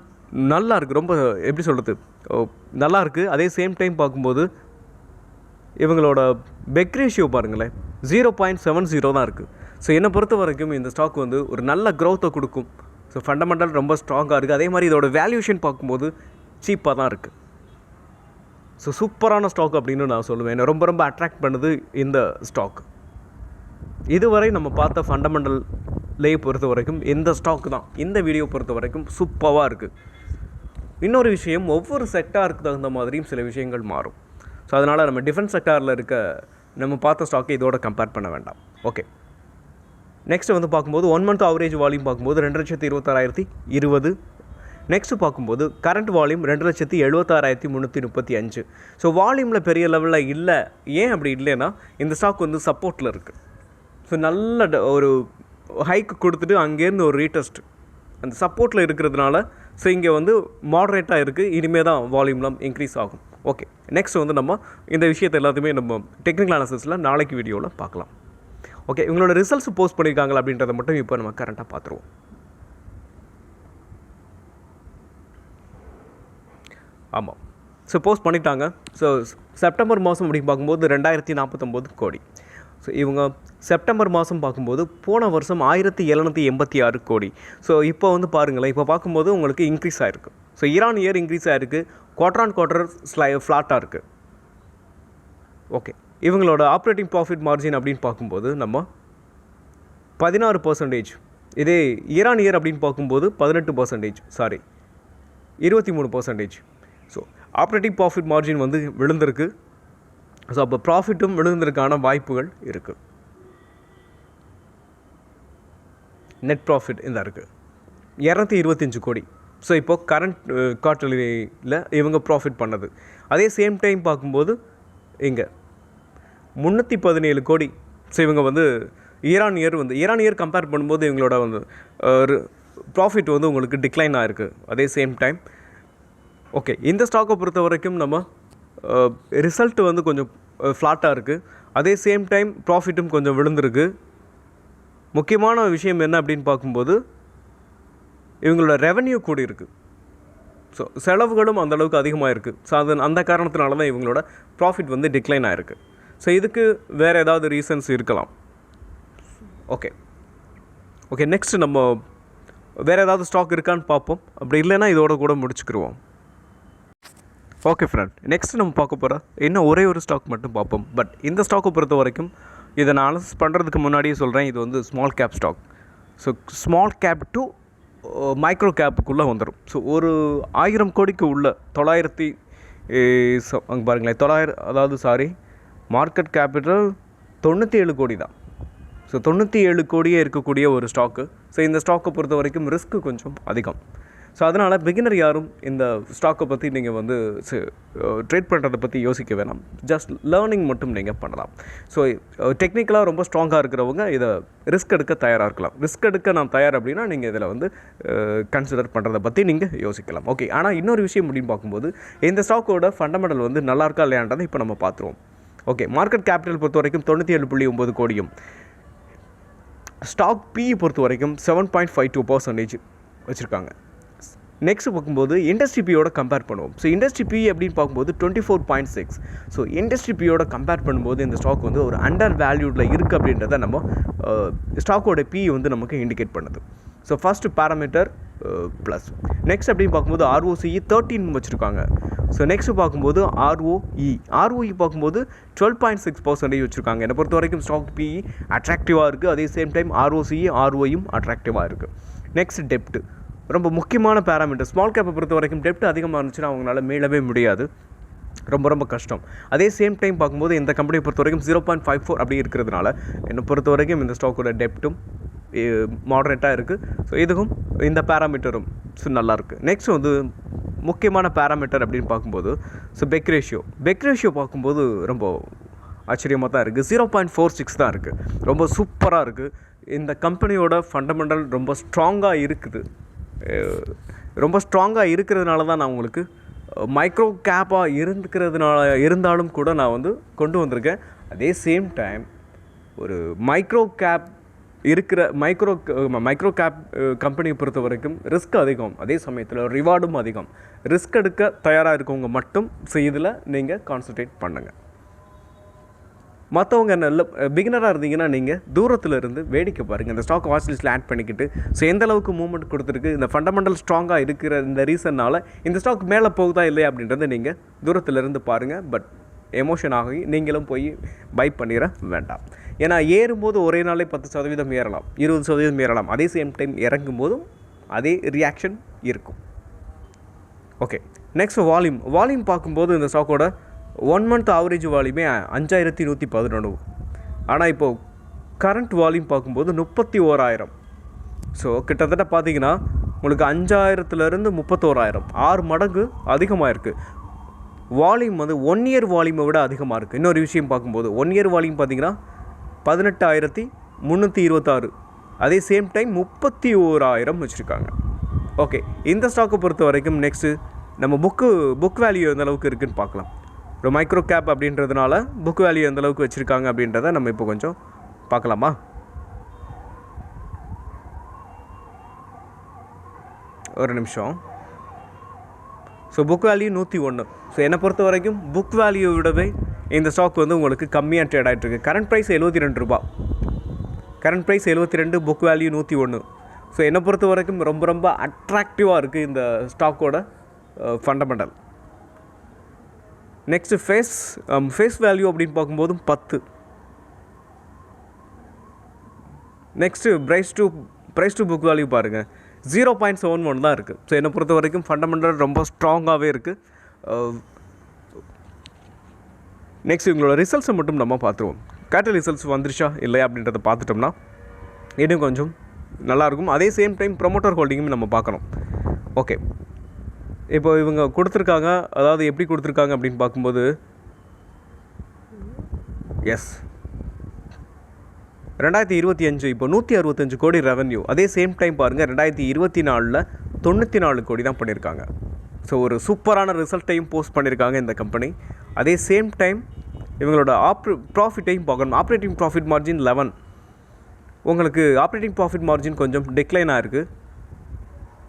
நல்லா இருக்குது, ரொம்ப எப்படி சொல்கிறது நல்லா இருக்குது. அதே சேம் டைம் பார்க்கும்போது இவங்களோட பெக் ரேஷியோ பாருங்களேன் 0.70 தான் இருக்குது. ஸோ என்னை பொறுத்த வரைக்கும் இந்த ஸ்டாக் வந்து ஒரு நல்ல க்ரோத்தை கொடுக்கும். ஸோ ஃபண்டமெண்டல் ரொம்ப ஸ்ட்ராங்காக இருக்குது. அதே மாதிரி இதோட வேல்யூஷன் பார்க்கும்போது சீப்பாக தான் இருக்குது. ஸோ சூப்பரான ஸ்டாக் அப்படின்னு நான் சொல்லுவேன். என்னை ரொம்ப அட்ராக்ட் பண்ணுது இந்த ஸ்டாக். இதுவரை நம்ம பார்த்த ஃபண்டமெண்டல்லையே பொறுத்த வரைக்கும் இந்த ஸ்டாக் தான் இந்த வீடியோ பொறுத்த வரைக்கும் சூப்பராக இருக்குது. இன்னொரு விஷயம், ஒவ்வொரு செக்டாருக்கு தகுந்த மாதிரியும் சில விஷயங்கள் மாறும். ஸோ அதனால் நம்ம டிஃபென்ஸ் செக்டாரில் நம்ம பார்த்த ஸ்டாக்கை இதோட கம்பேர் பண்ண வேண்டாம். ஓகே, நெக்ஸ்ட்டு வந்து பார்க்கும்போது 1 மந்த் ஆவரேஜ் வால்யூம் பார்க்கும்போது 2,26,020. நெக்ஸ்ட்டு பார்க்கும்போது கரண்ட் வால்யூம் 2,76,335. ஸோ வால்யூமில் பெரிய லெவலில் இல்லை. ஏன் அப்படி இல்லைன்னா இந்த ஸ்டாக் வந்து சப்போர்ட்டில் இருக்குது. ஸோ நல்ல ஒரு ஹைக்கு கொடுத்துட்டு அங்கேருந்து ஒரு ரீடெஸ்ட் அந்த சப்போர்ட்டில் இருக்கிறதுனால ஸோ இங்கே வந்து மாடரேட்டாக இருக்குது. இனிமேல் தான் வால்யூம்லாம் இன்க்ரீஸ் ஆகும். ஓகே, நெக்ஸ்ட் வந்து நம்ம இந்த விஷயத்தை எல்லாத்தையுமே நம்ம டெக்னிக்கல் அனாலிசிஸில் நாளைக்கு வீடியோவில் பார்க்கலாம். ஓகே, இவங்களோட ரிசல்ட்ஸ் போஸ்ட் பண்ணியிருக்காங்களா அப்படின்றத மட்டும் இப்போ நம்ம கரண்ட்டாக பார்த்துருவோம். ஆமாம், ஸோ போஸ்ட் பண்ணிட்டாங்க. ஸோ செப்டம்பர் மாதம் அப்படின்னு பார்க்கும்போது 2,049 கோடி. ஸோ இவங்க செப்டம்பர் மாதம் பார்க்கும்போது போன வருஷம் 1,786 கோடி. ஸோ இப்போ வந்து பாருங்களேன், இப்போ பார்க்கும்போது உங்களுக்கு இன்க்ரீஸ் ஆகிருக்கு. So year on year increase ஆகிருக்கு, குவார்டர் ஆன் குவார்டர் ஃப்ளாட்டாக இருக்குது. ஓகே, இவங்களோட ஆப்ரேட்டிங் ப்ராஃபிட் மார்ஜின் அப்படின்னு பார்க்கும்போது நம்ம 16%, இதே இயர் ஆன் இயர் அப்படின்னு பார்க்கும்போது 18%, 23%. ஸோ ஆப்ரேட்டிங் ப்ராஃபிட் மார்ஜின் வந்து விழுந்திருக்கு. ஸோ அப்போ ப்ராஃபிட்டும் விழுந்ததுக்கான வாய்ப்புகள் இருக்குது. நெட் ப்ராஃபிட் இந்த இருக்குது 225 கோடி. ஸோ இப்போது கரண்ட் குவார்ட்டர்லியில் இவங்க ப்ராஃபிட் பண்ணது. அதே சேம் டைம் பார்க்கும்போது இங்கே 317 கோடி. ஸோ இவங்க வந்து இயர் ஆன் இயர் கம்பேர் பண்ணும்போது இவங்களோட வந்து ப்ராஃபிட் வந்து உங்களுக்கு டிக்ளைன் ஆகிருக்கு. அதே சேம் டைம் ஓகே, இந்த ஸ்டாக்கை பொறுத்த வரைக்கும் நம்ம ரிசல்ட் வந்து கொஞ்சம் ஃப்ளாட்டாக இருக்குது. அதே சேம் டைம் ப்ராஃபிட்டும் கொஞ்சம் விழுந்திருக்கு. முக்கியமான விஷயம் என்ன அப்படின்னு பார்க்கும்போது இவங்களோட ரெவன்யூ கூடி இருக்குது. ஸோ செலவுகளும் அந்தளவுக்கு அதிகமாக இருக்குது. ஸோ அந்த காரணத்தினால தான் இவங்களோட ப்ராஃபிட் வந்து டிக்ளைன் ஆகிருக்கு. ஸோ இதுக்கு வேறு ஏதாவது ரீசன்ஸ் இருக்கலாம். ஓகே நெக்ஸ்ட் நம்ம வேறு ஏதாவது ஸ்டாக் இருக்கான்னு பார்ப்போம். அப்படி இல்லைன்னா இதோட கூட முடிச்சுக்கிடுவோம். ஓகே ஃப்ரெண்ட், நெக்ஸ்ட் நம்ம பார்க்க போகிற இன்னும் ஒரே ஒரு ஸ்டாக் மட்டும் பார்ப்போம். பட் இந்த ஸ்டாக்கை பொறுத்த வரைக்கும் இதை நான் அனலைஸ் பண்ணுறதுக்கு முன்னாடியே சொல்கிறேன், இது வந்து small cap stock. So small cap to micro கேப்புக்குள்ளே வந்துடும். ஸோ ஒரு 1000 கோடிக்கு உள்ள 900 அங்கே பாருங்களேன் 900, அதாவது மார்க்கெட் கேபிட்டல் 97 கோடி தான். ஸோ 97 கோடியே இருக்கக்கூடிய ஒரு ஸ்டாக்கு. ஸோ இந்த ஸ்டாக்கை பொறுத்த வரைக்கும் ரிஸ்க்கு கொஞ்சம் அதிகம். ஸோ அதனால் பிகினர் யாரும் இந்த ஸ்டாக்கை பற்றி நீங்கள் வந்து ட்ரேட் பண்ணுறதை பற்றி யோசிக்க வேணாம். ஜஸ்ட் லேர்னிங் மட்டும் நீங்கள் பண்ணலாம். ஸோ டெக்னிக்கலாக ரொம்ப ஸ்ட்ராங்காக இருக்கிறவங்க இதை ரிஸ்க் எடுக்க தயாராக இருக்கலாம். ரிஸ்க் எடுக்க நான் தயார் அப்படின்னா நீங்கள் இதில் வந்து கன்சிடர் பண்ணுறதை பற்றி நீங்கள் யோசிக்கலாம். ஓகே, ஆனால் இன்னொரு விஷயம் அப்படின்னு பார்க்கும்போது இந்த ஸ்டாக்கோட ஃபண்டமெண்டல் வந்து நல்லா இருக்கா இல்லையான்றதை இப்போ நம்ம பார்த்துருவோம். ஓகே, மார்க்கெட் கேபிட்டல் பொறுத்த வரைக்கும் 97.9 கோடியும், ஸ்டாக் பிஇ பொறுத்த வரைக்கும் 7.52% வச்சுருக்காங்க. நெக்ஸ்ட் பார்க்கும்போது இண்டஸ்ட்ரி பியோட கம்பேர் பண்ணுவோம். ஸோ இண்டஸ்ட்ரி பி அப்படின்னு பார்க்கும்போது 24.6. ஸோ இண்டஸ்ட்ரி பியோட கம்பேர் பண்ணும்போது இந்த ஸ்டாக் வந்து ஒரு அண்டர் வேல்யூடில் இருக்குது அப்படின்றத நம்ம ஸ்டாக்கோட பி வந்து நமக்கு இண்டிகேட் பண்ணுது. So first parameter plus. Next அப்படின்னு பார்க்கும்போது ROCE 13 வச்சுருக்காங்க. ஸோ நெக்ஸ்ட்டு பார்க்கும்போது ROE பார்க்கும்போது 12.6% வச்சுருக்காங்க. என்னை பொறுத்த வரைக்கும் ஸ்டாக் பிஇ அட்ராக்டிவாக இருக்குது. அதே சேம் டைம் ROCE ROIயும் அட்ராக்டிவாக இருக்குது. நெக்ஸ்ட் டெப்ட், ரொம்ப முக்கியமான பேராமீட்டர். ஸ்மால் கேப்பை பொறுத்த வரைக்கும் டெப்ட் அதிகமாக இருந்துச்சுன்னா அவங்களால மீளவே முடியாது, ரொம்ப கஷ்டம். அதே சேம் டைம் பார்க்கும்போது இந்த கம்பெனியை பொறுத்த வரைக்கும் 0.54 அப்படி இருக்கிறதுனால என்னை பொறுத்த வரைக்கும் இந்த ஸ்டாக்கோட டெப்ட்டும் மாடரேட்டாக இருக்குது. ஸோ இதுக்கும் இந்த பேராமீட்டரும் நல்லாயிருக்கு. நெக்ஸ்ட் வந்து முக்கியமான பேராமீட்டர் அப்படின்னு பார்க்கும்போது பெக் ரேஷியோ பார்க்கும்போது ரொம்ப ஆச்சரியமாக தான் இருக்குது. 0.46 தான் இருக்குது. ரொம்ப சூப்பராக இருக்குது. இந்த கம்பெனியோட ஃபண்டமெண்டல் ரொம்ப ஸ்ட்ராங்காக இருக்குது. ரொம்ப ஸ்ட்ராங்காக இருக்கிறதுனால தான் நான் உங்களுக்கு மைக்ரோ கேப்பாக இருந்தாலும் கூட நான் வந்து கொண்டு வந்திருக்கேன். அதே சேம் டைம் ஒரு மைக்ரோ கேப் கம்பெனியை பொறுத்த வரைக்கும் ரிஸ்க் அதிகம், அதே சமயத்தில் ரிவார்டும் அதிகம். ரிஸ்க் எடுக்க தயாராக இருக்கவங்க மட்டும் இதில் நீங்கள் கான்சன்ட்ரேட் பண்ணுங்கள். மற்றவங்க நல்ல பிகினராக இருந்தீங்கன்னா நீங்கள் தூரத்தில் இருந்து வேடிக்கை பாருங்கள். இந்த ஸ்டாக் வாட்ச் லிஸ்ட்டில் ஆட் பண்ணிக்கிட்டு எந்த அளவுக்கு மூவ்மெண்ட் கொடுத்துருக்கு, இந்த ஃபண்டமெண்டல் ஸ்ட்ராங்காக இருக்கிற இந்த ரீசன்னால் இந்த ஸ்டாக் மேலே போகுதா இல்லையா அப்படின்றத நீங்கள் தூரத்தில் இருந்து பாருங்கள். பட் எமோஷன் ஆகி நீங்களும் போய் பை பண்ணிட வேண்டாம். ஏன்னா ஏறும்போது ஒரே நாளே 10% ஏறலாம், 20% ஏறலாம். அதே சேம் டைம் இறங்கும் போதும் அதே ரியாக்ஷன் இருக்கும். ஓகே, நெக்ஸ்ட் வால்யூம் பார்க்கும்போது இந்த ஸ்டாக்கோட 1 month ஆவரேஜ் வால்யூமே 5111. ஆனால் இப்போது கரண்ட் வால்யூம் பார்க்கும்போது 31,000. ஸோ கிட்டத்தட்ட பார்த்தீங்கன்னா உங்களுக்கு 5,000லேருந்து 31,000, 6 மடங்கு அதிகமாக இருக்குது. வால்யூம் வந்து 1 year வால்யூமை விட அதிகமாக இருக்குது. இன்னொரு விஷயம் பார்க்கும்போது 1 year வால்யூம் பார்த்தீங்கன்னா 18,326. அதே சேம் டைம் 31,000 வச்சுருக்காங்க. ஓகே, இந்த ஸ்டாக்கை பொறுத்த வரைக்கும் நெக்ஸ்ட்டு நம்ம புக் வேல்யூ எந்த அளவுக்கு இருக்குதுன்னு பார்க்கலாம். ஒரு மைக்ரோ கேப் அப்படின்றதுனால புக் வேல்யூ எந்த அளவுக்கு வச்சுருக்காங்க அப்படின்றத நம்ம இப்போ கொஞ்சம் பார்க்கலாமா? ஒரு நிமிஷம். So book value 101. ஸோ என்னை பொறுத்த வரைக்கும் புக் வேல்யூ விடவே இந்த ஸ்டாக் வந்து உங்களுக்கு கம்மியாக ட்ரேட் ஆகிட்டுருக்கு. கரண்ட் ப்ரைஸ் 72 ரூபா, current price 72, book value 101. So என்னை பொறுத்த வரைக்கும் ரொம்ப அட்ராக்டிவாக இருக்குது இந்த ஸ்டாக்கோட ஃபண்டமெண்டல். நெக்ஸ்ட்டு ஃபேஸ் வேல்யூ அப்படின்னு பார்க்கும்போதும் 10. Next price to book value பாருங்கள் 0.71 தான் இருக்குது. ஸோ என்னை பொறுத்த வரைக்கும் ஃபண்டமெண்டல் ரொம்ப ஸ்ட்ராங்காகவே இருக்குது. நெக்ஸ்ட் இவங்களோட ரிசல்ட்ஸை மட்டும் நம்ம பார்த்துருவோம். கேட்டல் ரிசல்ட்ஸ் வந்துருச்சா இல்லையா அப்படின்றத பார்த்துட்டோம்னா இன்னும் கொஞ்சம் நல்லாயிருக்கும். அதே சேம் டைம் ப்ரொமோட்டர் ஹோல்டிங்கும் நம்ம பார்க்கணும். ஓகே, இப்போ இவங்க கொடுத்துருக்காங்க, அதாவது எப்படி கொடுத்துருக்காங்க அப்படின்னு பார்க்கும்போது எஸ் 2025 இப்போ 165 கோடி ரெவன்யூ. அதே சேம் டைம் பாருங்கள் 2024 94 கோடி தான் பண்ணியிருக்காங்க. ஸோ ஒரு சூப்பரான ரிசல்ட்டையும் போஸ்ட் பண்ணியிருக்காங்க இந்த கம்பெனி. அதே சேம் டைம் இவங்களோட ப்ராஃபிட்டையும் பார்க்கணும். Operating profit margin 11. உங்களுக்கு ஆப்ரேட்டிங் ப்ராஃபிட் மார்ஜின் கொஞ்சம் டிக்ளைன் ஆகிருக்கு.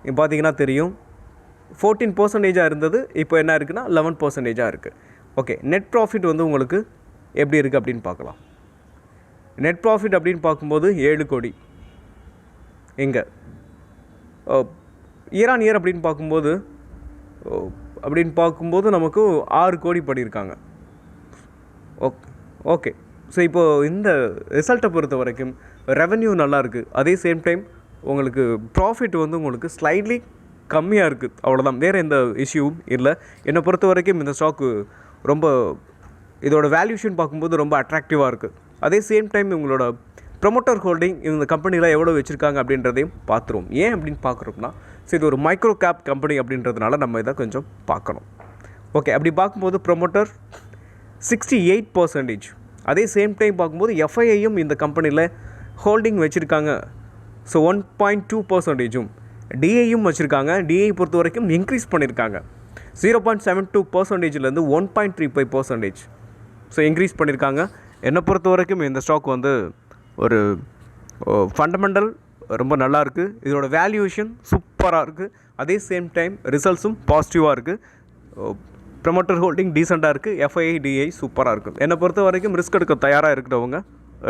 இப்போ பார்த்தீங்கன்னா தெரியும் 14% இருந்தது, இப்போ என்ன இருக்குன்னா 11% இருக்குது. ஓகே, நெட் ப்ராஃபிட் வந்து உங்களுக்கு எப்படி இருக்குது அப்படின்னு பார்க்கலாம். நெட் ப்ராஃபிட் அப்படின்னு பார்க்கும்போது 7 கோடி. எங்கே இயர் ஆன் இயர் அப்படின்னு பார்க்கும்போது நமக்கு 6 கோடி பண்ணியிருக்காங்க. ஓகே. ஸோ இப்போது இந்த ரிசல்ட்டை பொறுத்த வரைக்கும் ரெவென்யூ நல்லாயிருக்கு. அதே சேம் டைம் உங்களுக்கு ப்ராஃபிட் வந்து உங்களுக்கு ஸ்லைட்லி கம்மியாக இருக்குது, அவ்வளோதான். வேறு எந்த இஷ்யூவும் இல்லை. என்னை பொறுத்த வரைக்கும் இந்த ஸ்டாக்கு ரொம்ப இதோட வேல்யூஷன் பார்க்கும்போது ரொம்ப அட்ராக்டிவாக இருக்குது. அதே சேம் டைம் இவங்களோட ப்ரொமோட்டர் ஹோல்டிங் இந்த கம்பெனியில் எவ்வளோ வச்சுருக்காங்க அப்படின்றதையும் பார்த்துருவோம். ஏன் அப்படின்னு பார்க்குறோம்னா, சரி இது ஒரு மைக்ரோ கேப் கம்பெனி அப்படின்றதுனால நம்ம இதை கொஞ்சம் பார்க்கணும். ஓகே, அப்படி பார்க்கும்போது ப்ரொமோட்டர் 68%. அதே சேம் டைம் பார்க்கும்போது எஃப்ஐஐயும் இந்த கம்பெனியில் ஹோல்டிங் வச்சுருக்காங்க. ஸோ 1.2%. டிஐயும் வச்சுருக்காங்க. டிஐ பொறுத்த வரைக்கும் இன்க்ரீஸ் பண்ணியிருக்காங்க. 0.72%லேருந்து 1.35%. ஸோ இன்க்ரீஸ் பண்ணியிருக்காங்க. என்னை பொறுத்த வரைக்கும் இந்த ஸ்டாக் வந்து ஒரு ஃபண்டமெண்டல் ரொம்ப நல்லாயிருக்கு. இதோட வேல்யூவேஷன் சூப்பராக இருக்குது. அதே சேம் டைம் ரிசல்ட்ஸும் பாசிட்டிவாக இருக்குது. ப்ரொமோட்டர் ஹோல்டிங் டீசெண்டாக இருக்குது. எஃப்ஐஐ டிஐ சூப்பராக இருக்குது. என்னை பொறுத்த வரைக்கும் ரிஸ்க் எடுக்க தயாராக இருக்கிறவங்க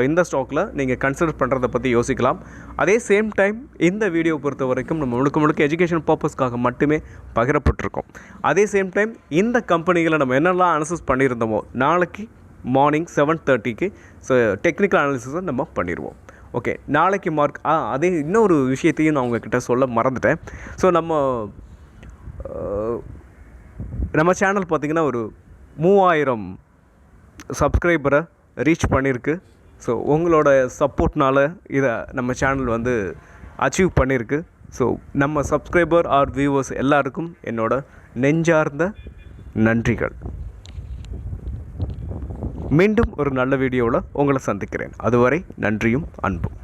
இந்த ஸ்டாக்கில் நீங்கள் கன்சிடர் பண்ணுறதை பற்றி யோசிக்கலாம். அதே சேம் டைம் இந்த வீடியோ பொறுத்த வரைக்கும் நம்ம முழுக்க எஜுகேஷன் பர்பஸ்க்காக மட்டுமே பகிரப்பட்டிருக்கோம். அதே சேம் டைம் இந்த கம்பெனிகளை நம்ம என்னெல்லாம் அனலைசிஸ் பண்ணியிருந்தோமோ நாளைக்கு மார்னிங் 7:30க்கு ஸோ டெக்னிக்கல் அனாலிசிஸை நம்ம பண்ணிடுவோம். ஓகே, நாளைக்கு அதே இன்னொரு விஷயத்தையும் நான் உங்ககிட்ட சொல்ல மறந்துட்டேன். ஸோ நம்ம சேனல் பார்த்திங்கன்னா ஒரு 3000 சப்ஸ்கிரைபரை ரீச் பண்ணியிருக்கு. ஸோ உங்களோட சப்போர்ட்னால் இதை நம்ம சேனல் வந்து அச்சீவ் பண்ணியிருக்கு. ஸோ நம்ம சப்ஸ்கிரைபர் ஆர் வியூவர்ஸ் எல்லாருக்கும் என்னோட நெஞ்சார்ந்த நன்றிகள். மீண்டும் ஒரு நல்ல வீடியோவில் உங்களை சந்திக்கிறேன். அதுவரை நன்றியும் அன்பும்.